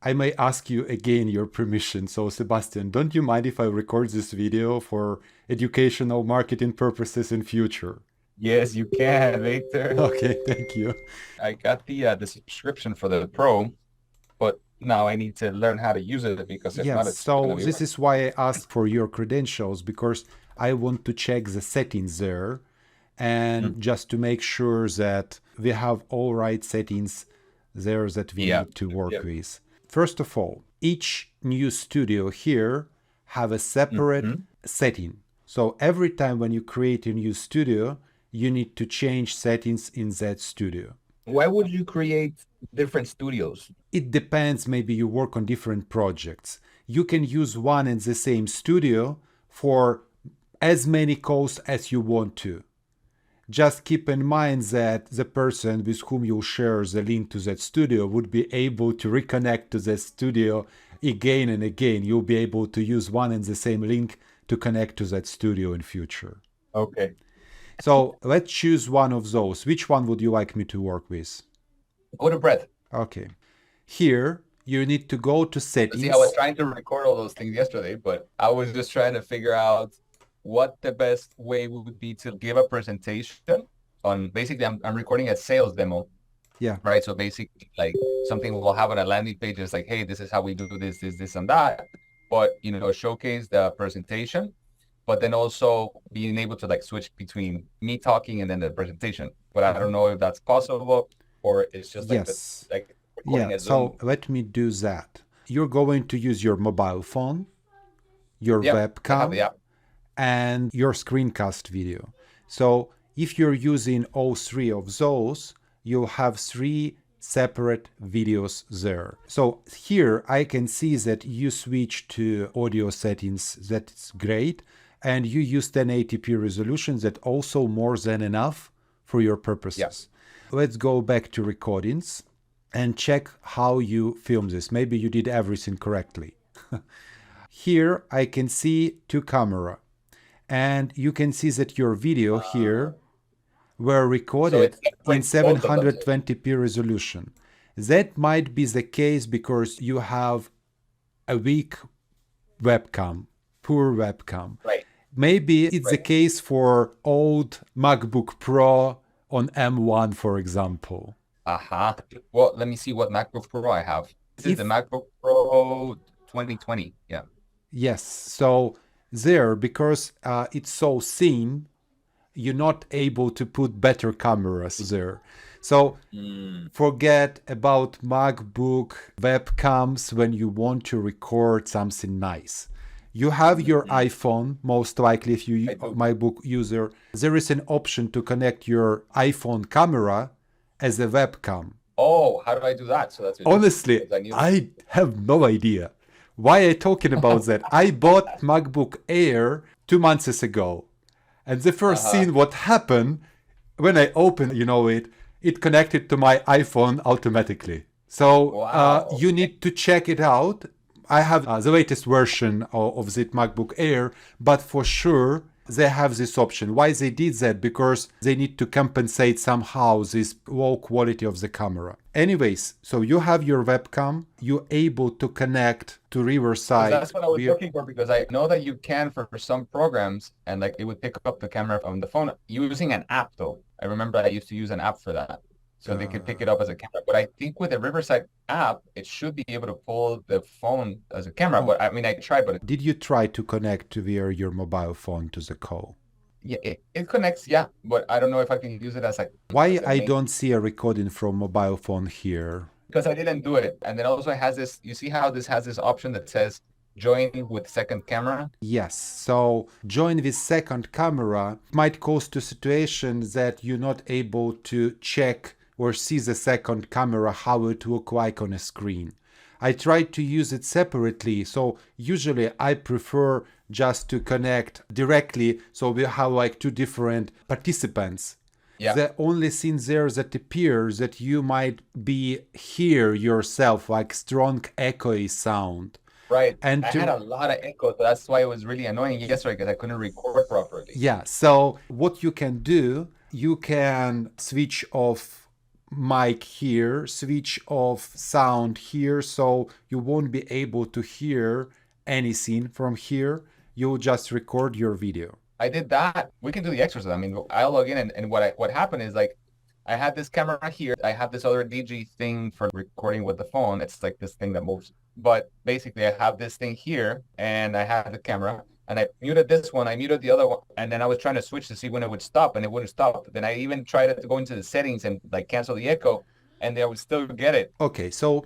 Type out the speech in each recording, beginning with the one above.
I may ask you again your permission. So, Sebastian, don't you mind if I record this video for educational marketing purposes in future? Yes, you can, Victor. Okay, thank you. I got the subscription for the Pro, but now I need to learn how to use it because if not, Yes, it's gonna so be this rough. is why I asked for your credentials because I want to check the settings there and Mm. just to make sure that we have all right settings there that we Yeah. need to Yeah. work with. First of all, each new studio here have a separate Mhm. setting. So every time when you create a new studio, you need to change settings in that studio. Why would you create different studios? It depends, maybe you work on different projects. You can use one and the same studio for as many calls as you want to. Just keep in mind that the person with whom you share the link to that studio would be able to reconnect to the studio again and again. You'll be able to use one and the same link to connect to that studio in future. Okay. So let's choose one of those. Which one would you like me to work with? Go to breath. Okay. Here, you need to go to See, I was settings. trying to record all those things yesterday, but I was just trying to figure out what the best way would be to give a presentation on basically I'm recording a sales demo, Yeah. right? So basically like something we'll have on a landing page is like, hey, this is how we do this, and that. But showcase the presentation, but then also being able to like switch between me talking and then the presentation. But I don't know if that's possible or it's just like the Yes. like Yeah. recording a Zoom. So let me do that. You're going to use your mobile phone, your Yep, I have the webcam, app. and your screencast video. So if you're using all three of those, you'll have three separate videos there. So here I can see that you switch to audio settings. That's great. And you use 1080p resolution. That also more than enough for your Yeah. purposes. Let's go back to recordings and check how you film this. Maybe you did everything correctly. Here I can see two camera and you can see that your video Uh, here were so recorded it in separates both of them. 720p resolution. That might be the case because you have a weak webcam, poor webcam. Right, Maybe it's the right. case for old MacBook Pro on M1, for example. Uh-huh. Well, let me see what MacBook Pro I have. This is the If MacBook Pro 2020. Yeah. yes, so there, because it's so thin, you're not able to put better cameras there. So Mm. forget about MacBook webcams when you want to record something nice. You have your Mhm. iPhone, most likely if you I do. MacBook user, there is an option to connect your iPhone camera as a webcam. Oh, how do I do that? So that's interesting Honestly, because I knew. I have no idea. Why are you talking about that? I bought MacBook Air 2 months ago. And the first Uh-huh. scene, what happened when I opened, it connected to my iPhone automatically. So Wow. you need to check it out. I have the latest version of the MacBook Air, but for sure they have this option. Why they did that? Because they need to compensate somehow this low quality of the camera. Anyways, so you have your webcam, you're able to connect to Because Riverside that's what I was via looking for because I know that you can for some programs and like it would pick up the camera on the phone using an app though. I remember I used to use an app for that. So they could pick uh, it up as a camera. But I think with the Riverside app, it should be able to pull the phone as a camera. oh, But I mean, I tried, but did you try to connect via your mobile phone to the call? yeah, it connects, yeah. But I don't know if I can use it Why as a I main don't see a recording from mobile phone here? because I didn't do it. And then also it has this, you see how this has this option that says join with second camera? Yes, so join with second camera might cause to situation that you're not able to check or see the second camera how it look like on a screen. I tried to use it separately, so usually I prefer just to connect directly so we have like two different participants. Yeah. The only thing there that appears that you might be hear yourself like strong echoey sound. Right. And I had to a lot of echo, so that's why it was really annoying yesterday because I couldn't record properly. yeah, so what you can do, you can switch off mic here, switch off sound here, so you won't be able to hear anything from here. You'll just record your video. I did that. We can do the exercise. I mean, I'll log in and what happened is like I had this camera here. I have this other DG thing for recording with the phone. It's like this thing that moves. But basically I have this thing here and I have the camera and I muted this one. I muted the other one. And then I was trying to switch to see when it would stop and it wouldn't stop. Then I even tried to go into the settings and like cancel the echo and I would still get it. Okay, so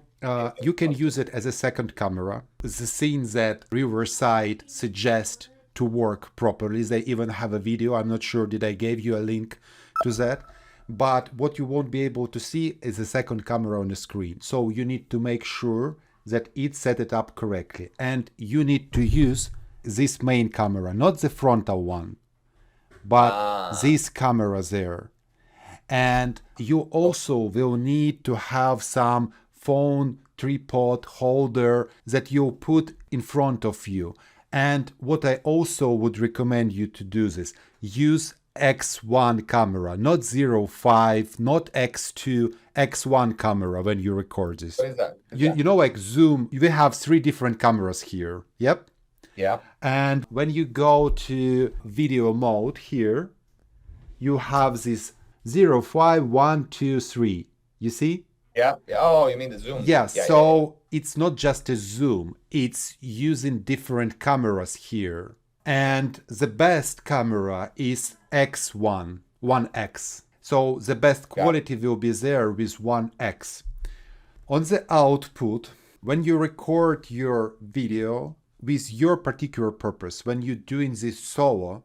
you can use it as a second camera. The things that Riverside suggest to work properly. They even have a video. I'm not sure did I gave you a link to that. But what you won't be able to see is the second camera on the screen. So you need to make sure that it's set it up correctly. And you need to use this main camera, not the frontal one, but this camera there. And you also will need to have some phone tripod holder that you'll put in front of you. And what I also would recommend you to do this, use X1 camera, not 05, not X2, X1 camera when you record this. What is that? You know, like Zoom, we have 3 different cameras here. Yep. Yeah. And when you go to video mode here, you have this 05, 1, 2, 3. You see? Yeah. Oh, you mean the zoom? Yeah, so it's not just a zoom, it's using different cameras here. And the best camera is X1, 1X. So the best quality will be there with 1X. On the output, when you record your video with your particular purpose, when you're doing this solo,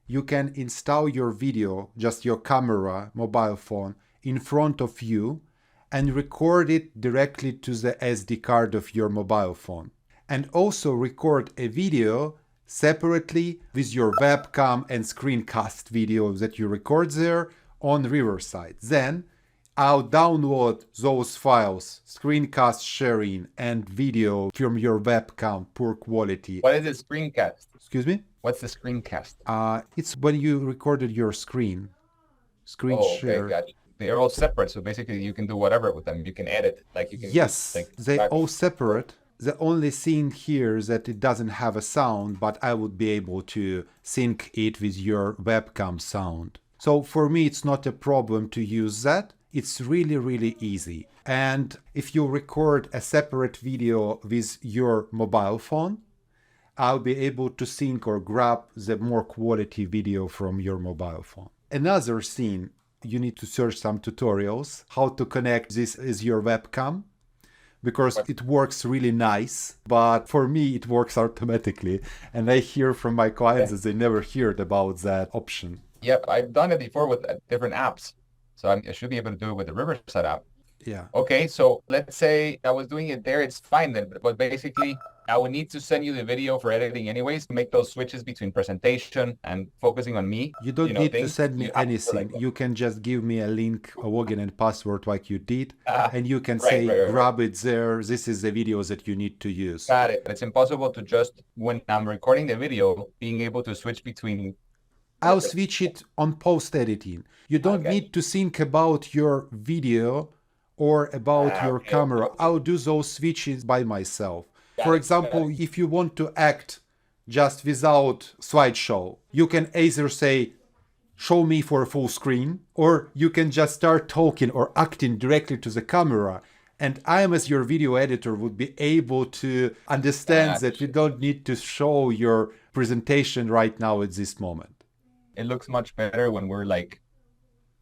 you can install your video, just your camera, mobile phone, in front of you and record it directly to the SD card of your mobile phone. And also record a video separately with your webcam and screencast video that you record there on Riverside. Then I'll download those files, screencast sharing and video from your webcam, poor quality. What is a screencast? Excuse me? What's the screencast? It's when you recorded your screen share. Gotcha. They're all separate, so basically you can do whatever with them. You can edit, like you can. Yes, like, they all separate. The only thing here is that it doesn't have a sound, but I would be able to sync it with your webcam sound. So for me, it's not a problem to use that. It's really, really easy. And if you record a separate video with your mobile phone, I'll be able to sync or grab the more quality video from your mobile phone. Another thing, you need to search some tutorials how to connect this as your webcam, because it works really nice, but for me it works automatically, and I hear from my clients that they never heard about that option. Yep, I've done it before with different apps, so I should be able to do it with the Riverside app. Yeah. Okay, so let's say I was doing it there, it's fine then, but basically I would need to send you the video for editing anyways to make those switches between presentation and focusing on me. You don't need to send me anything. You can just give me a link, a login and password like you did, and you can say, grab it there. This is the video that you need to use. Got it. It's impossible to just, when I'm recording the video, being able to switch between. I'll switch it on post-editing. You don't need to think about your video or about your camera. I'll do those switches by myself. For example, if you want to act just without slideshow, you can either say, show me for a full screen, or you can just start talking or acting directly to the camera. And I, as your video editor, would be able to understand that you don't need to show your presentation right now at this moment. It looks much better when we're like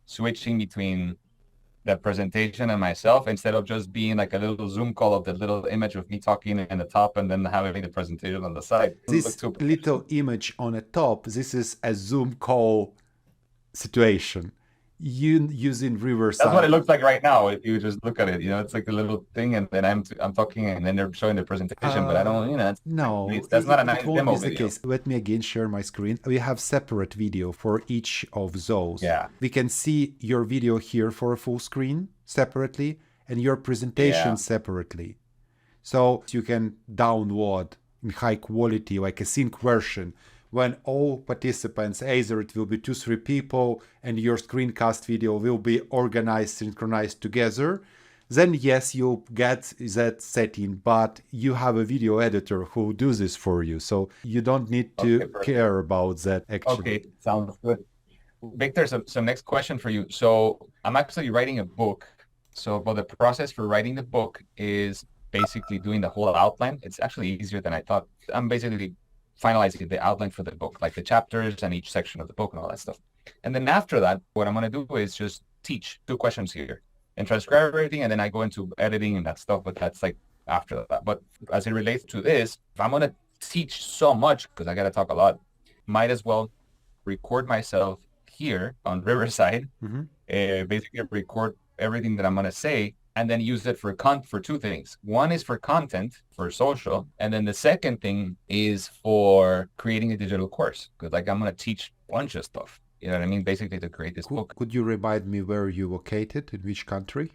switching between the presentation and myself instead of just being like a little Zoom call of the little image of me talking in the top and then having the presentation on the side. This little image on the top, this is a Zoom call situation. You using Riverside. That's what it looks like right now. If you just look at it, it's like a little thing, and then I'm talking, and then they're showing the presentation. But I don't, that's not a nice demo video. Case. Let me again share my screen. We have separate video for each of those. Yeah. We can see your video here for a full screen separately, and your presentation separately. So you can download in high quality, like a sync version, when all participants, either it will be 2-3 people and your screencast video will be organized, synchronized together, then yes, you'll get that setting, but you have a video editor who will do this for you. So you don't need to perfect. care about that actually. Okay, sounds good. Victor, so next question for you. So I'm actually writing a book. So, but the process for writing the book is basically doing the whole outline. It's actually easier than I thought. I'm basically finalizing the outline for the book, like the chapters and each section of the book and all that stuff. And then after that, what I'm going to do is just teach 2 questions here and transcribe everything. And then I go into editing and that stuff, but that's like after that. But as it relates to this, if I'm going to teach so much, because I got to talk a lot, might as well record myself here on Riverside, basically record everything that I'm going to say and then use it for 2 things. One is for content, for social. And then the second thing is for creating a digital course. Because like I'm going to teach a bunch of stuff. You know what I mean? Basically to create this book. Could you remind me where you located, in which country?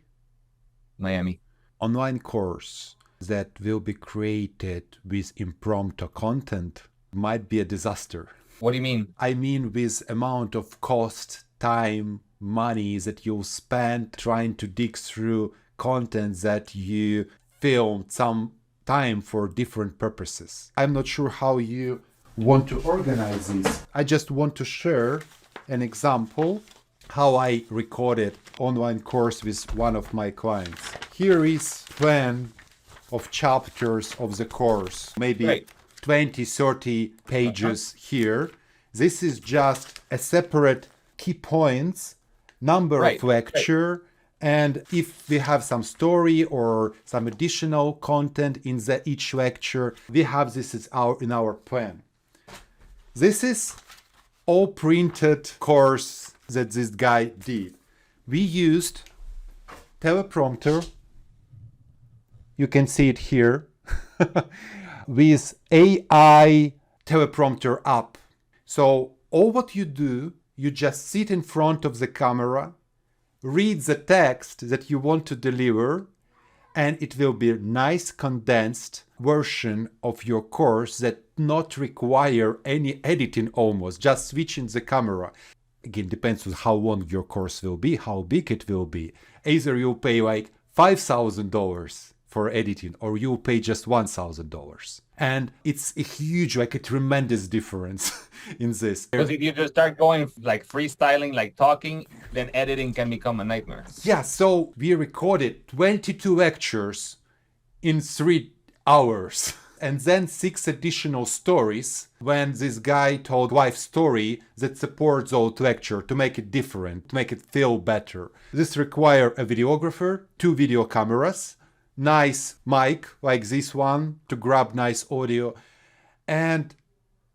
Miami. Online course that will be created with impromptu content might be a disaster. What do you mean? I mean with amount of cost, time, money that you'll spend trying to dig through content that you filmed some time for different purposes. I'm not sure how you want to organize this. I just want to share an example how I recorded online course with one of my clients. Here is plan of chapters of the course, maybe 20, 30 pages here. This is just a separate key points, number of lecture, and if we have some story or some additional content in each lecture, we have this in our plan. This is all printed course that this guy did. We used teleprompter. You can see it here with AI teleprompter app. So all what you do, you just sit in front of the camera, read the text that you want to deliver, and it will be a nice condensed version of your course that not require any editing almost, just switching the camera. Again, depends on how long your course will be, how big it will be. Either you'll pay like $5,000 for editing or you'll pay just $1,000. And it's a huge, like a tremendous difference in this. Because if you just start going like freestyling, like talking, then editing can become a nightmare. Yeah, so we recorded 22 lectures in 3 hours. And then 6 additional stories when this guy told life story that supports old lecture to make it different, to make it feel better. This require a videographer, 2 video cameras, nice mic like this one to grab nice audio, and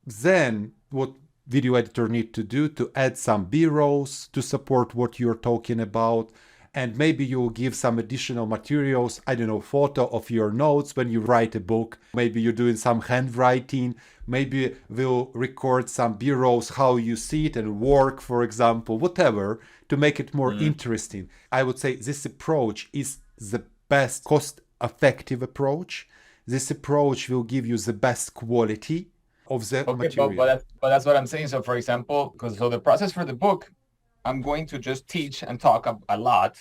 then what video editor need to do to add some b-rolls to support what you're talking about, and maybe you'll give some additional materials, I don't know, photo of your notes when you write a book, maybe you're doing some handwriting, maybe we'll record some b-rolls how you see it and work, for example, whatever, to make it more interesting. I would say this approach is the best cost-effective approach. This approach will give you the best quality of the material. But that's what I'm saying. So for example, so the process for the book, I'm going to just teach and talk a lot.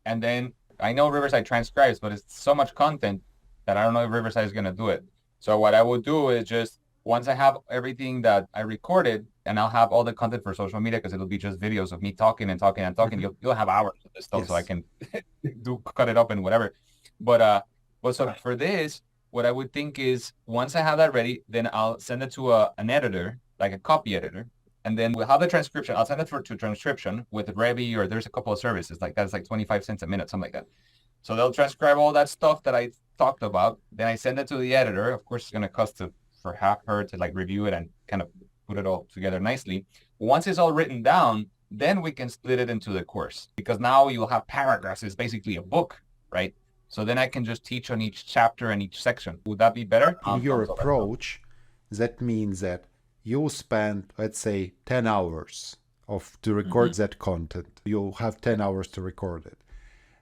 And then I know Riverside transcribes, but it's so much content that I don't know if Riverside is going to do it. So what I would do is just, once I have everything that I recorded, and I'll have all the content for social media, because it'll be just videos of me talking and talking and talking. You'll have hours of this stuff, so I can cut it up and whatever. But so for this, what I would think is once I have that ready, then I'll send it to an editor, like a copy editor, and then we'll have the transcription. I'll send it to transcription with Revy, or there's a couple of services like that. It's like 25 cents a minute, something like that. So they'll transcribe all that stuff that I talked about. Then I send it to the editor. Of course, it's going to cost for her to like review it and kind of put it all together nicely. Once it's all written down, then we can split it into the course, because now you'll have paragraphs. It's basically a book, right? So then I can just teach on each chapter and each section. Would that be better? In your approach, that means that you'll spend, let's say, 10 hours to record that content. You'll have 10 hours to record it.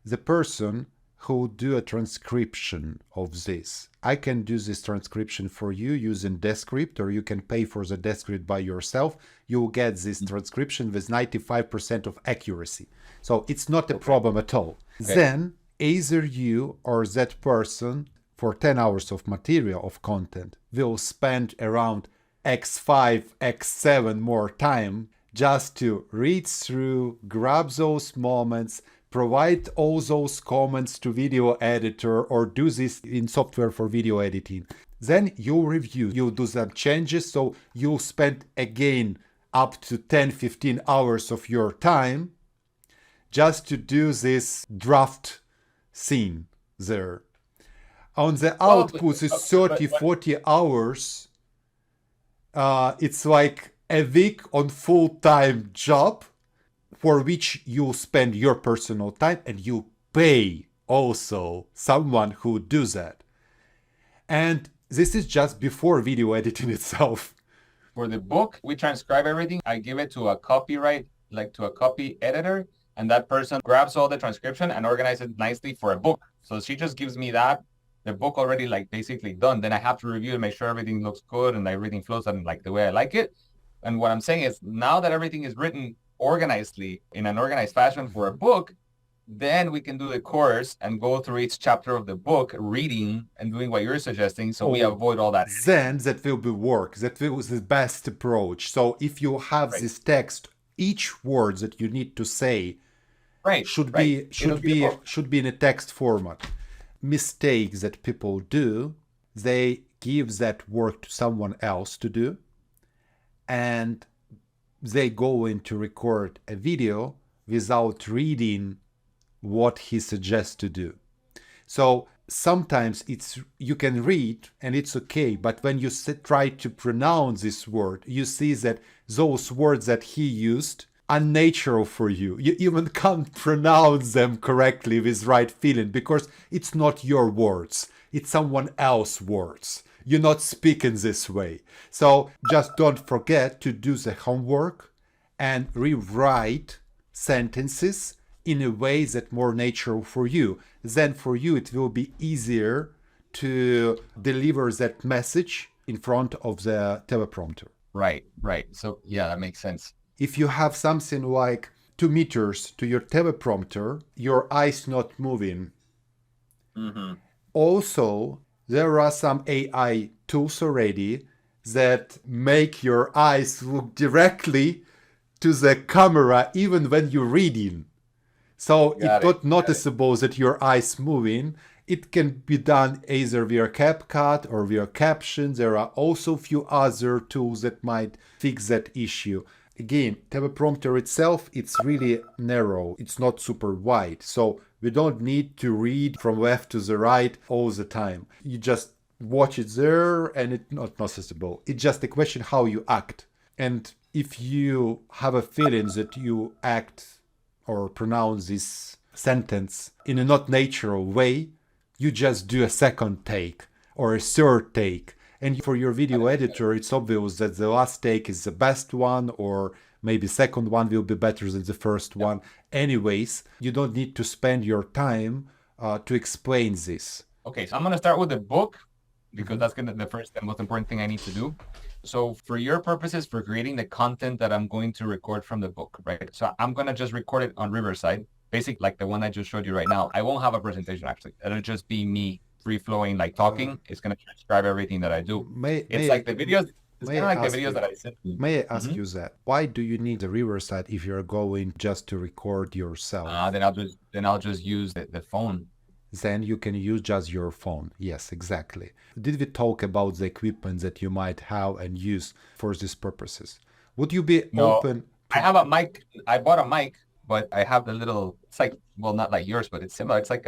The person who do a transcription of this. I can do this transcription for you using Descript, or you can pay for the Descript by yourself. You'll get this transcription with 95% of accuracy. So it's not a problem at all. Okay. Then either you or that person for 10 hours of material of content will spend around X5, X7 more time just to read through, grab those moments, provide all those comments to video editor, or do this in software for video editing. Then you review, you do some changes, so you'll spend again up to 10-15 hours of your time just to do this draft scene there. On the output is 30-40 hours. It's like a week on full-time job for which you spend your personal time, and you pay also someone who does that. And this is just before video editing itself. For the book, we transcribe everything. I give it to a copyright, like to a copy editor, and that person grabs all the transcription and organizes it nicely for a book. So she just gives me that, the book already like basically done. Then I have to review and make sure everything looks good and everything flows and like the way I like it. And what I'm saying is, now that everything is written organizedly in an organized fashion for a book, then we can do the course and go through each chapter of the book, reading and doing what you're suggesting, so we avoid all that. Then that will be work. That will be the best approach. So if you have this text, each word that you need to say should be in a text format. Mistakes that people do, they give that work to someone else to do, and they go in to record a video without reading what he suggests to do. So sometimes you can read and it's okay, but when you try to pronounce this word, you see that those words that he used are unnatural for you. You even can't pronounce them correctly with right feeling, because it's not your words, it's someone else's words. You're not speaking this way. So just don't forget to do the homework and rewrite sentences in a way that's more natural for you. Then for you it will be easier to deliver that message in front of the teleprompter. Right. So yeah, that makes sense. If you have something like 2 meters to your teleprompter, your eyes not moving. Mm-hmm. Also, there are some AI tools already that make your eyes look directly to the camera even when you're reading. So it's not noticeable that your eyes moving. It can be done either via CapCut or via Caption. There are also a few other tools that might fix that issue. Again, teleprompter itself, it's really narrow. It's not super wide. So we don't need to read from left to the right all the time. You just watch it there and it's not noticeable. It's just a question how you act. And if you have a feeling that you act or pronounce this sentence in a not natural way, you just do a second take or a third take. And for your video editor, it's obvious that the last take is the best one, or maybe second one will be better than the first one. Anyways, you don't need to spend your time to explain this. Okay, so I'm going to start with the book, because that's the most important thing I need to do. So for your purposes, for creating the content that I'm going to record from the book, right? So I'm going to just record it on Riverside, basically like the one I just showed you right now. I won't have a presentation, actually. It'll just be me free-flowing, like talking. It's going to transcribe everything that I do. It's like the videos that I sent you. May I ask you that? Why do you need the Riverside if you're going just to record yourself? Then I'll just use the phone. Then you can use just your phone. Yes, exactly. Did we talk about the equipment that you might have and use for these purposes? Would you be open? I have a mic. I bought a mic, but I have the little, it's like, well, not like yours, but it's similar. It's like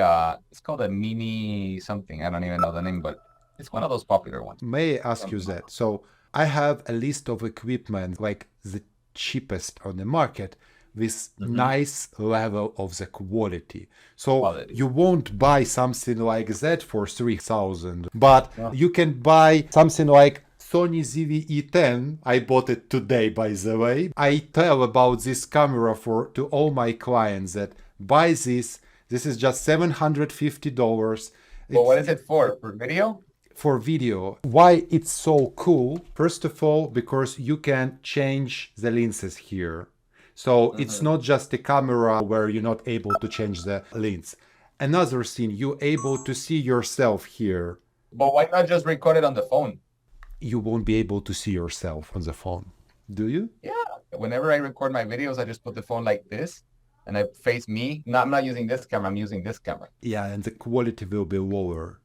it's called a mini something. I don't even know the name, but it's one of those popular ones. May I ask you that? So I have a list of equipment, like the cheapest on the market, with nice level of the quality. So you won't buy something like that for 3,000, but you can buy something like Sony ZV-E10. I bought it today, by the way. I tell about this camera to all my clients that buy this. This is just $750. But what It's is it for? For video? for video. Why it's so cool? First of all, because you can change the lenses here. So it's not just a camera where you're not able to change the lens. Another thing, you're able to see yourself here. But why not just record it on the phone? You won't be able to see yourself on the phone. Do you? Yeah. Whenever I record my videos, I just put the phone like this and I face me. No, I'm not using this camera. I'm using this camera. Yeah, and the quality will be lower.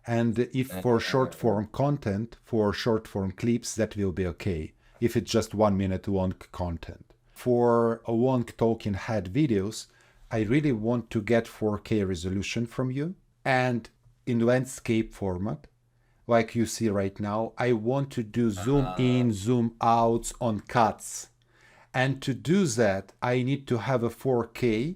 And if for short form content, for short form clips, that will be okay. If it's just 1 minute long content. For a long talking head videos, I really want to get 4K resolution from you. And in landscape format, like you see right now, I want to do zoom in, zoom outs on cuts. And to do that, I need to have a 4K.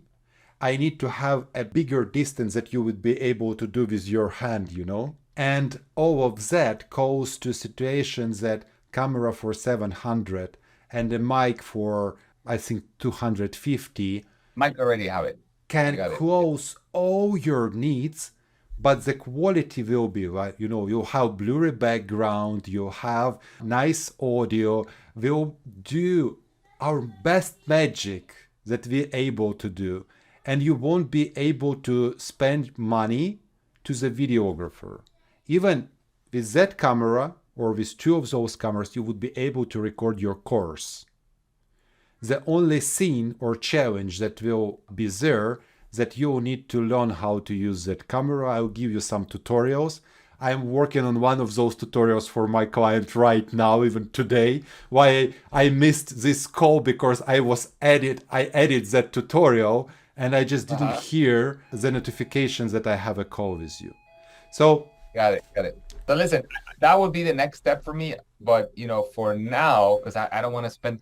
I need to have a bigger distance that you would be able to do with your hand, you know? And all of that goes to situations that camera for 700 and a mic for, I think, 250 Might already have it. can got it. close all your needs, but the quality will be right. You know, you'll have blurry background, you'll have nice audio. We'll do our best magic that we're able to do. And you won't be able to spend money to the videographer. Even with that camera or with two of those cameras, you would be able to record your course. The only thing or challenge that will be there that you need to learn how to use that camera. I'll give you some tutorials. I'm working on one of those tutorials for my client right now, even today. Why I missed this call because I edited that tutorial and I just didn't hear the notifications that I have a call with you. So Got it. So listen, that would be the next step for me. But, for now, because I don't want to spend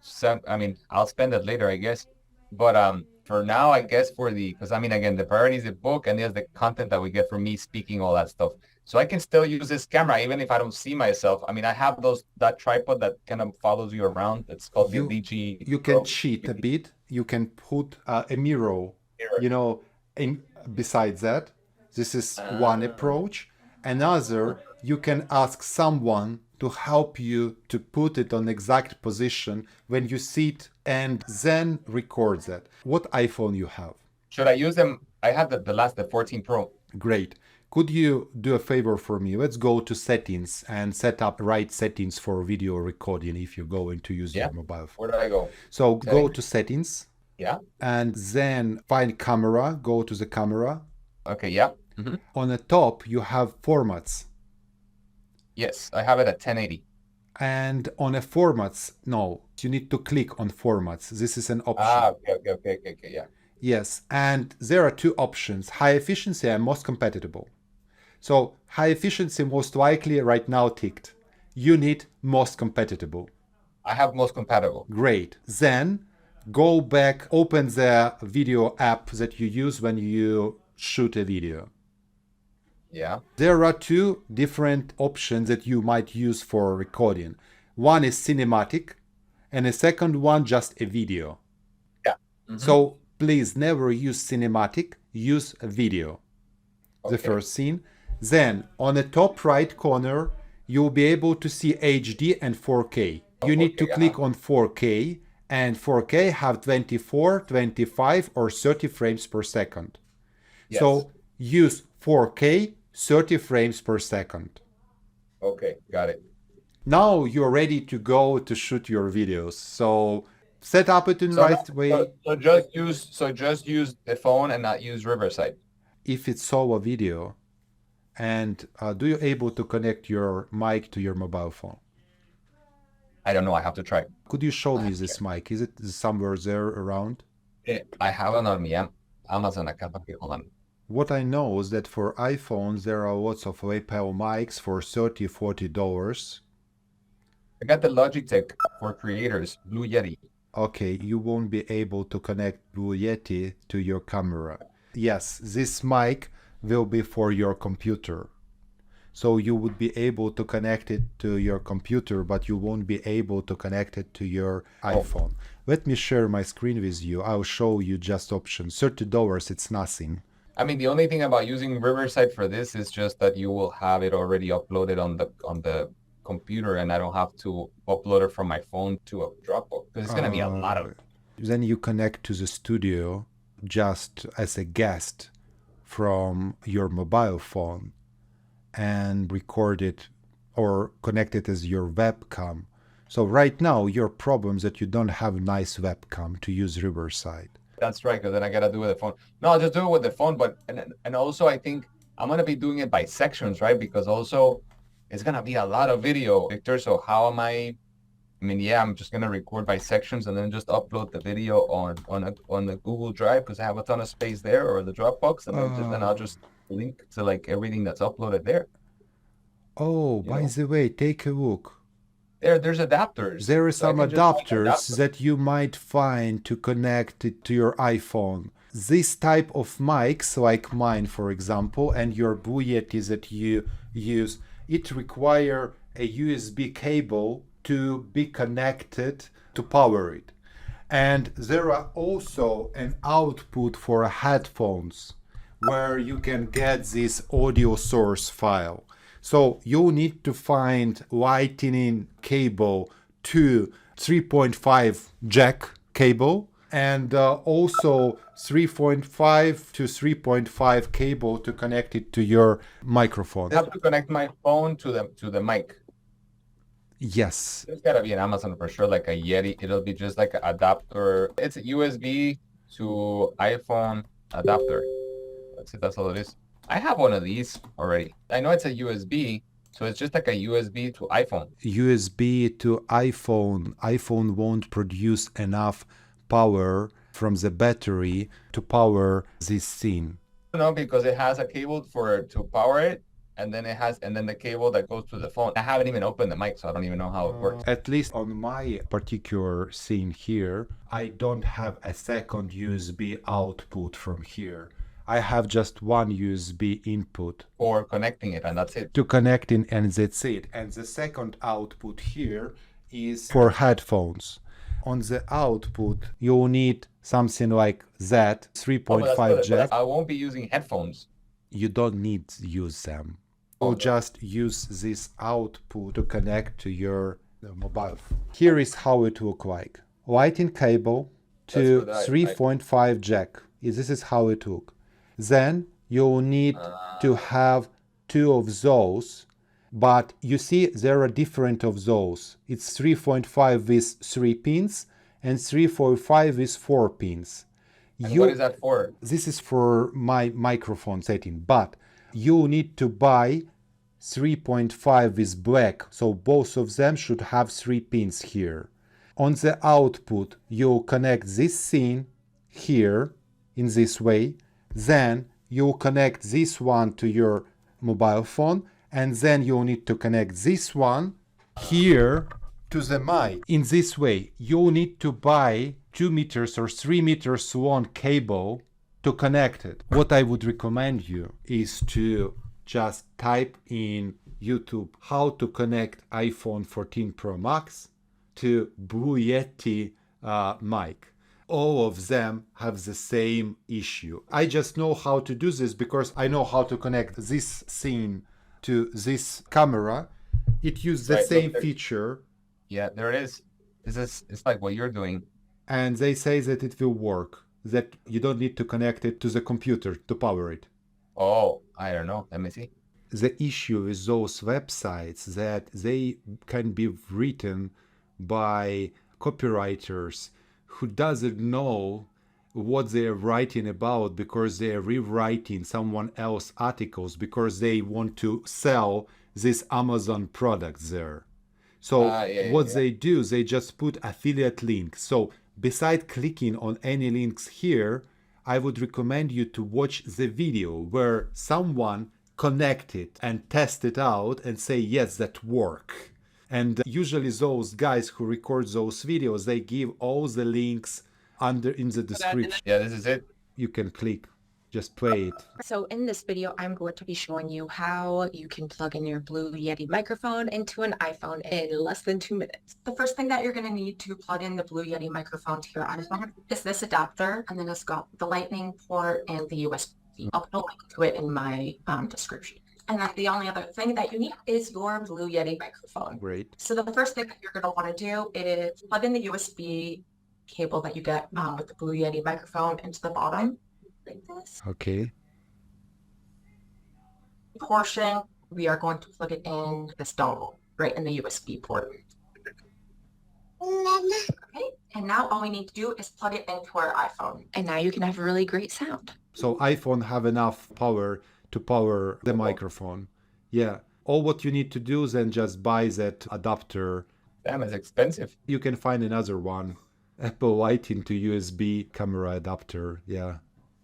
I'll spend it later, I guess. But for now, I guess because again, the priority is the book and there's the content that we get from me speaking, all that stuff. So I can still use this camera even if I don't see myself. I have that tripod that kind of follows you around. It's called the DG. you can cheat a bit. You can put a mirror, in besides that. This is one approach. Another, you can ask someone to help you to put it on exact position when you sit and then record that. What iPhone you have? Should I use them? I have the 14 Pro. Great. Could you do a favor for me? Let's go to settings and set up right settings for video recording if you're going to use your mobile phone. Where do I go? So go to settings. Yeah. And then find camera, go to the camera. Okay, yeah. On the top, you have formats. Yes, I have it at 1080. And on a formats, no, you need to click on formats. This is an option. Okay, yeah. Yes, and there are two options, high efficiency and most compatible. So high efficiency most likely right now ticked. You need most compatible. I have most compatible. Great. Then go back, open the video app that you use when you shoot a video. Yeah. There are two different options that you might use for recording. One is cinematic and the second one just a video. Yeah. So please never use cinematic, use a video. The first scene. Then on the top right corner, you'll be able to see HD and 4K. You need to click on 4K, and 4K have 24, 25 or 30 frames per second. Yes. So use 4K, 30 frames per second. Okay, got it. Now you're ready to go to shoot your videos. So set up it in the right way. So just use the phone and not use Riverside. If it's solo video, and do you able to connect your mic to your mobile phone? I don't know. I have to try. Could you show me this mic? Is it somewhere there around? I have it on me. Amazon account. Okay, hold on. What I know is that for iPhones, there are lots of lapel mics for $30, $40. I got the Logitech for creators, Blue Yeti. Okay, you won't be able to connect Blue Yeti to your camera. Yes, this mic will be for your computer. So you would be able to connect it to your computer, but you won't be able to connect it to your iPhone. Let me share my screen with you. I'll show you just options. $30, it's nothing. I mean, the only thing about using Riverside for this is just that you will have it already uploaded on the computer, and I don't have to upload it from my phone to a Dropbox because it's gonna be a lot of. Then you connect to the studio just as a guest from your mobile phone and record it or connect it as your webcam. So right now your problem is that you don't have a nice webcam to use Riverside. That's right, because then I gotta do it with the phone. No, I'll just do it with the phone, but and also I think I'm gonna be doing it by sections, right? Because also it's gonna be a lot of video, Victor. So how am I mean, yeah, I'm just gonna record by sections and then just upload the video on the Google Drive because I have a ton of space there or the Dropbox, and then I'll just link to like everything that's uploaded there. Oh, by the way, take a look. There's adapters. There are So I some can just find adapters that you might find to connect it to your iPhone. This type of mics, like mine, for example, and your Blue Yetis that you use, it require a USB cable to be connected to power it. And there are also an output for headphones where you can get this audio source file. So you need to find lightning cable to 3.5 jack cable and also 3.5 to 3.5 cable to connect it to your microphone. I have to connect my phone to the mic. Yes. There's gotta be an Amazon for sure, like a Yeti. It'll be just like an adapter. It's a USB to iPhone adapter. That's all it is. I have one of these already. I know it's a USB, so it's just like a USB to iPhone. USB to iPhone. iPhone won't produce enough power from the battery to power this thing. No, because it has a cable to power it, and then the cable that goes to the phone. I haven't even opened the mic, so I don't even know how it works. At least on my particular scene here, I don't have a second USB output from here. I have just one USB input Or connecting it, and that's it. to connect in, and that's it. And the second output here is for headphones. On the output, you need something like that, 3.5 jack. I won't be using headphones. You don't need to use them. You'll just use this output to connect to your mobile phone. Here is how it look like. Lightning cable to 3.5 jack. This is how it look. Then you'll need to have two of those, but you see there are different of those. It's 3.5 with 3 pins and 3.5 with 4 pins. And what is that for? This is for my microphone setting, but you need to buy 3.5 with black, so both of them should have 3 pins here. On the output, you connect this thing here in this way, then you connect this one to your mobile phone, and then you need to connect this one here to the mic. In this way, you need to buy 2 meters or 3 meters long cable to connect it. What I would recommend you is to just type in YouTube how to connect iPhone 14 Pro Max to Blue Yeti mic. All of them have the same issue. I just know how to do this because I know how to connect this thing to this camera. It uses the same feature. Yeah, there it is. It's like what you're doing. And they say that it will work, that you don't need to connect it to the computer to power it. Oh, I don't know. Let me see. The issue is those websites that they can be written by copywriters who doesn't know what they're writing about because they're rewriting someone else's articles because they want to sell this Amazon products there. So what they do, they just put affiliate links. So beside clicking on any links here, I would recommend you to watch the video where someone connect it and test it out and say, yes, that work. And usually those guys who record those videos, they give all the links under in the description. Yeah, this is it. You can click, just play it. So in this video, I'm going to be showing you how you can plug in your Blue Yeti microphone into an iPhone in less than 2 minutes. The first thing that you're going to need to plug in the Blue Yeti microphone to your iPhone is this adapter, and then it's got the Lightning port and the USB. USB. I'll put a link to it in my description. And then the only other thing that you need is your Blue Yeti microphone. Great. So the first thing that you're going to want to do is plug in the USB cable that you get with the Blue Yeti microphone into the bottom, like this. Okay. Portion, we are going to plug it in this dongle, right in the USB port. Okay, and now all we need to do is plug it into our iPhone. And now you can have a really great sound. So iPhone have enough power to power the microphone. Yeah. All what you need to do is then just buy that adapter. Damn, it's expensive. You can find another one. Apple Lighting to USB camera adapter. Yeah.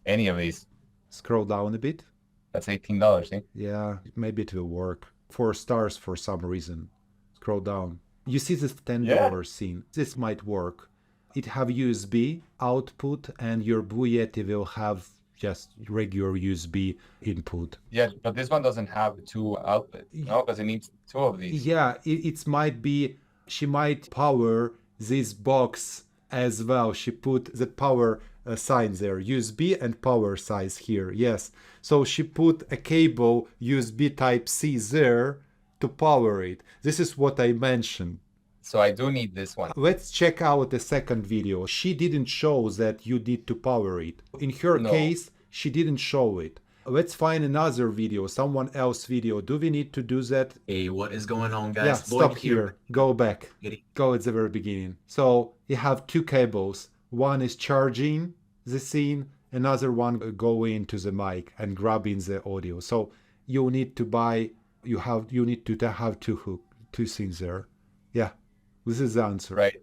Any of these. Scroll down a bit. That's $18, eh? Yeah, maybe it will work. 4 stars for some reason. Scroll down. You see this $10 scene. This might work. It have USB output and your Blue Yeti will have just regular USB input. Yeah, but this one doesn't have 2 outputs, no? Because it needs 2 of these. Yeah, it might be, she might power this box as well. She put the power sign there, USB and power size here, yes. So she put a cable USB Type-C there to power it. This is what I mentioned. So I do need this one. Let's check out the second video. She didn't show that you need to power it. In her case, she didn't show it. Let's find another video, someone else video. Do we need to do that? Hey, what is going on, guys? Yeah, Lloyd stop here. Go back. Go at the very beginning. So you have 2 cables. One is charging the scene, another one going to the mic and grabbing the audio. So you need to buy, you need to have 2 scenes there. Yeah, this is the answer. Right.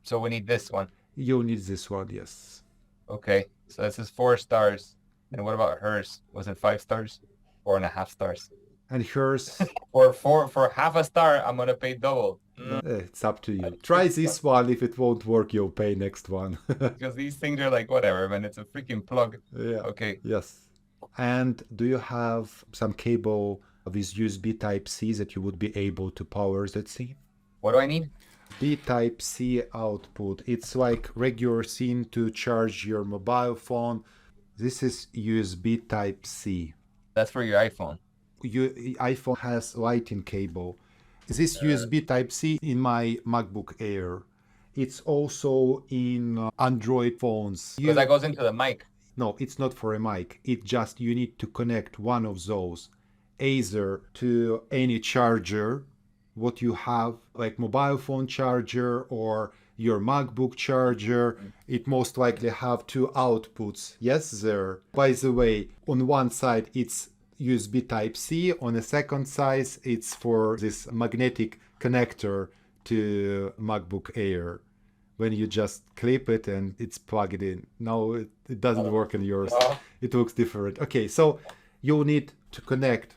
So we need this one. You need this one, yes. Okay. So this is 4 stars. And what about hers? Was it 5 stars? 4.5 stars. And hers, For half a star, I'm gonna pay double. it's up to you. Try this one. If it won't work, you'll pay next one. Because these things are like whatever, man. It's a freaking plug. Yeah. Okay. Yes. And do you have some cable with USB Type-C that you would be able to power that scene? What do I need? B Type-C output. It's like regular scene to charge your mobile phone. This is USB Type-C. That's for your iPhone. iPhone has lighting cable. This USB Type-C in my MacBook Air. It's also in Android phones. Because that goes into the mic. No, it's not for a mic. It just, you need to connect one of those either to any charger, what you have, like mobile phone charger or your MacBook charger. It most likely have 2 outputs. Yes, there. By the way, on one side it's USB Type-C, on the second side it's for this magnetic connector to MacBook Air. When you just clip it and it's plugged in. No, it doesn't work in yours. It looks different. Okay, so you'll need to connect.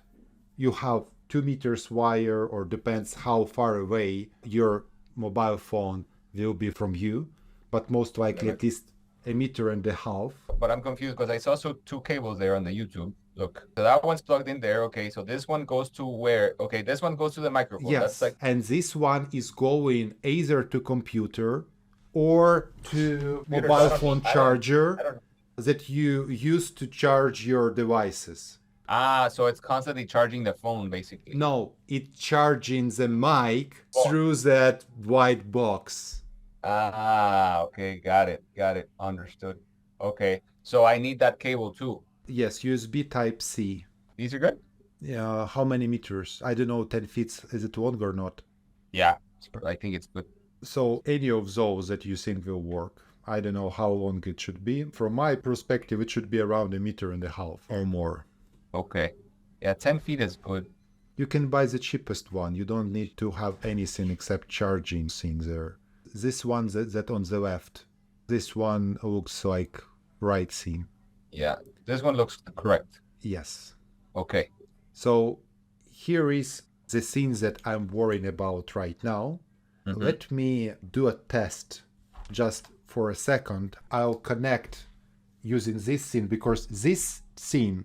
You have 2 meters wire, or depends how far away your mobile phone will be from you, but most likely at least 1.5 meters. But I'm confused because I saw 2 cables there on the YouTube. Look, so that one's plugged in there. Okay, so this one goes to where? Okay, this one goes to the microphone. Yes, That's and this one is going either to computer or to mobile phone charger that you use to charge your devices. So it's constantly charging the phone, basically. No, it's charging the mic through that white box. Okay, got it, understood. Okay, so I need that cable too. Yes, USB Type-C. These are good? Yeah, how many meters? I don't know, 10 feet. Is it long or not? Yeah, I think it's good. So any of those that you think will work. I don't know how long it should be. From my perspective, it should be around 1.5 meters or more. Okay. Yeah, 10 feet is good. You can buy the cheapest one. You don't need to have anything except charging thing there. This one that on the left, this one looks like right thing. Yeah, this one looks correct. Yes. Okay. So here is the thing that I'm worrying about right now. Mm-hmm. Let me do a test just for a second. I'll connect using this scene because this scene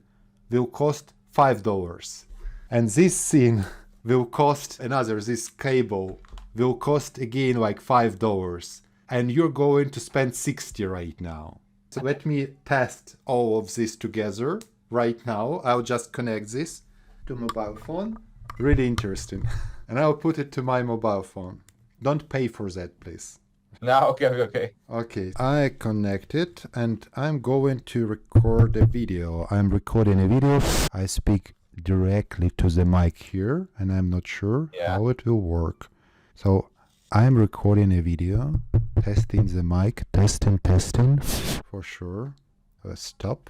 will cost $5 and this scene will cost this cable will cost again like $5 and you're going to spend 60 right now. So let me test all of this together right now. I'll just connect this to mobile phone. Really interesting. And I'll put it to my mobile phone. Don't pay for that, please. No, okay. Okay, I connected and I'm going to record a video. I'm recording a video. I speak directly to the mic here and I'm not sure how it will work. So I'm recording a video, testing the mic, testing, for sure. Stop.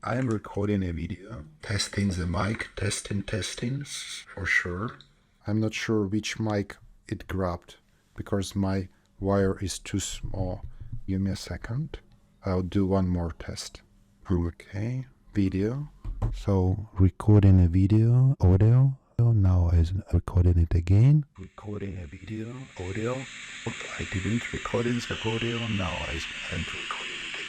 I am recording a video, testing the mic, testing, for sure. I'm not sure which mic it grabbed because my wire is too small. Give me a second. I'll do one more test. Okay, video. So recording a video, audio. Now I'm recording it again. Recording a video, audio. I didn't record the audio. Now I'm recording it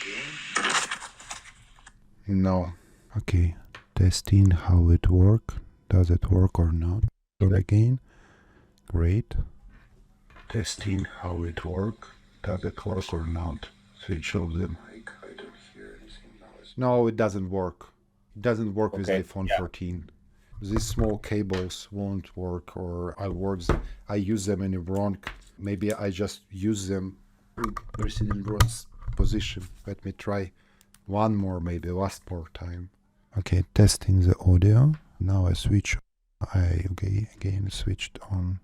again. No. Okay. Testing how it work. Does it work or not? Start again. Great. Testing how it work. Does it work or not? Switch off the mic. I don't hear anything now. No, it doesn't work. It doesn't work with iPhone 14. These small cables won't work, or I use them in the wrong. Maybe I just use them in wrong position. Let me try one more, maybe last more time. Okay, testing the audio. Now I switch. Again switched on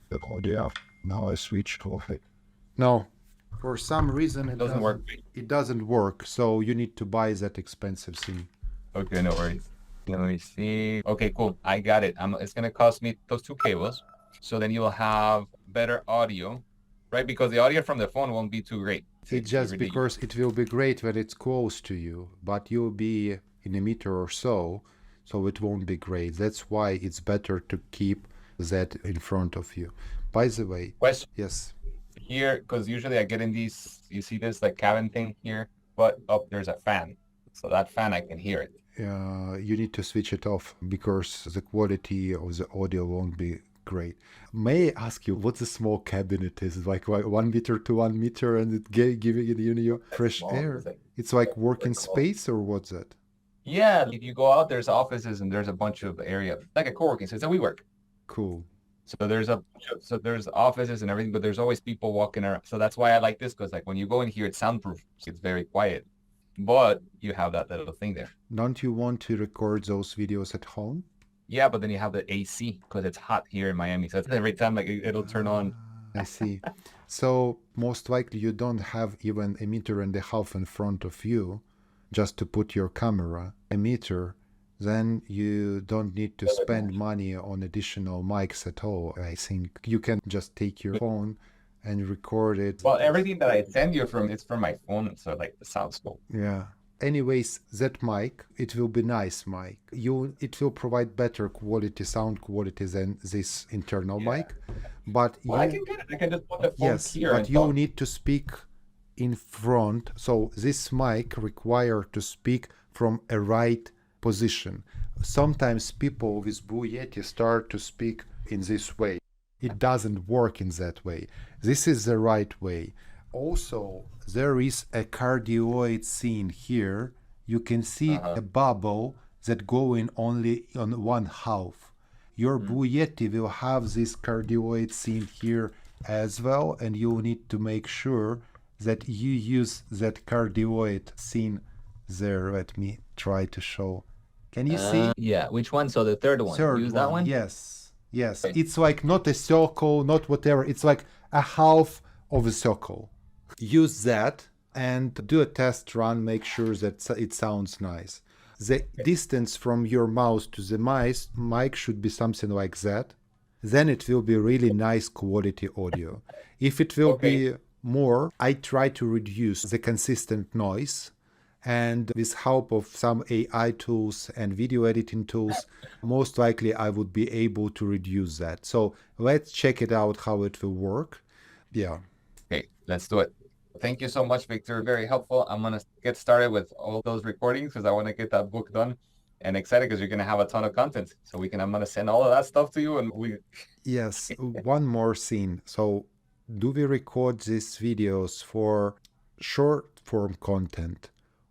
the audio. Now I switched off it. No, for some reason it doesn't work. It doesn't work. So you need to buy that expensive thing. Okay, no worries. Let me see. Okay, cool. I got it. It's gonna cost me those two cables. So then you'll have better audio, right? Because the audio from the phone won't be too great. It's just because it will be great when it's close to you, but you'll be in a meter or so it won't be great. That's why it's better to keep that in front of you. By the way, question. Yes. Here, because usually I get in these, you see this like cabin thing here, but there's a fan. So that fan, I can hear it. You need to switch it off because the quality of the audio won't be great. May I ask you what the small cabinet is? Like 1 meter to 1 meter and it giving you fresh air? It's like working space or what's that? Yeah, if you go out, there's offices and there's a bunch of area, like a co-working space. So we work. Cool. So there's offices and everything, but there's always people walking around. So that's why I like this, because like when you go in here, it's soundproof. It's very quiet. But you have that little thing there. Don't you want to record those videos at home? Yeah, but then you have the AC because it's hot here in Miami. So every time like it'll turn on. I see. So most likely you don't have even a meter and a half in front of you just to put your camera. A meter, then you don't need to spend money on additional mics at all. I think you can just take your phone and record it. Well, everything that I send you it's from my phone, so like the sound's cool. Yeah. Anyways, that mic, it will be nice mic. It will provide better quality, sound quality than this internal mic. But I can get it. I can just put the phone here. But you need to speak in front. So this mic require to speak from a right position. Sometimes people with Blue Yeti start to speak in this way. It doesn't work in that way. This is the right way. Also, there is a cardioid scene here. You can see a bubble that going only on one half. Your Blue Yeti will have this cardioid scene here as well, and you need to make sure that you use that cardioid scene there. Let me try to show. Can you see? Yeah, which one? So the third one. Use that one? Yes. Right. It's like not a circle, not whatever. It's like a half of a circle. Use that and do a test run. Make sure that it sounds nice. The distance from your mouth to the mic should be something like that. Then it will be really nice quality audio. If it will be more, I try to reduce the consistent noise. And with help of some AI tools and video editing tools, most likely I would be able to reduce that. So let's check it out how it will work. Yeah. Okay, let's do it. Thank you so much, Victor. Very helpful. I'm going to get started with all those recordings because I want to get that book done, and excited because you're going to have a ton of content. So I'm going to send all of that stuff to you. And Yes, one more thing. So do we record these videos for short form content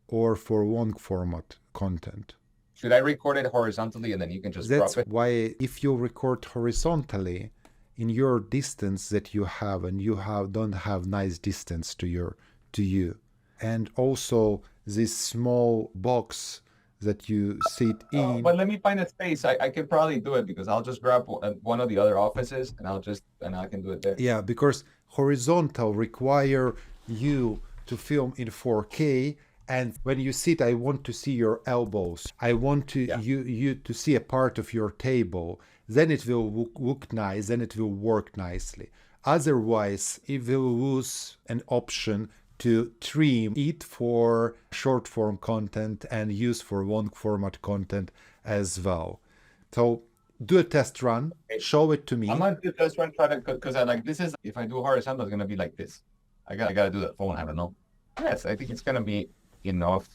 or for long format content. Should I record it horizontally and then you can just That's drop it? why if you record horizontally in your distance that you have, and you don't have nice distance to you, and also this small box that you sit in. But let me find a space. I can probably do it because I'll just grab one of the other offices and I can do it there. Yeah, because horizontal require you to film in 4K, and when you sit, I want to see your elbows. I want to you to see a part of your table. Then it will look nice, then it will work nicely. Otherwise, it will lose an option to trim it for short form content and use for long format content as well. So do a test run, show it to me. I'm gonna do a test run, try to, because I like this is, if I do horizontal, it's gonna be like this. I gotta do that phone, I don't know. Yes, I think it's gonna be enough.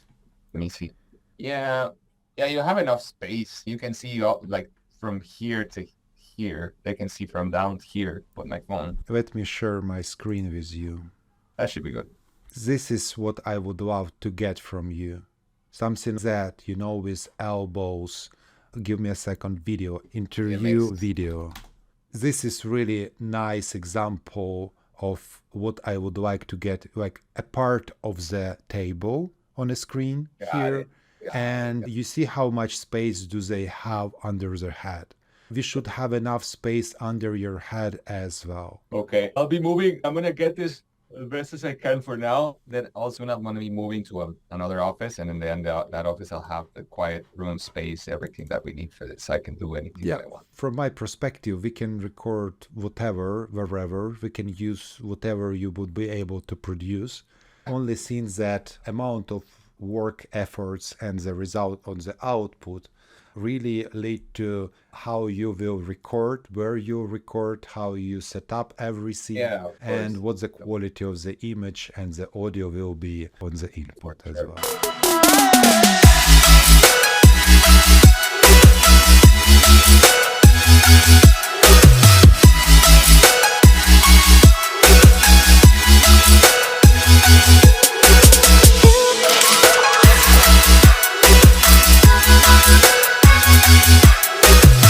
Let me see. Yeah, you have enough space. You can see like from here to here. They can see from down here with my phone. Let me share my screen with you. That should be good. This is what I would love to get from you. Something that, with elbows. Give me a second video, interview video. This is really nice example of what I would like to get, like a part of the table on a screen here. And you see how much space do they have under their head. We should have enough space under your head as well. Okay, I'll be moving. I'm gonna get this as best as I can for now. Then also I'm going to be moving to another office, and in the end, that office I'll have the quiet room space, everything that we need for this. I can do anything that I want. From my perspective, we can record whatever, wherever. We can use whatever you would be able to produce. Only since that amount of work, efforts, and the result on the output really lead to how you will record, where you record, how you set up everything, and what the quality of the image and the audio will be on the input as well.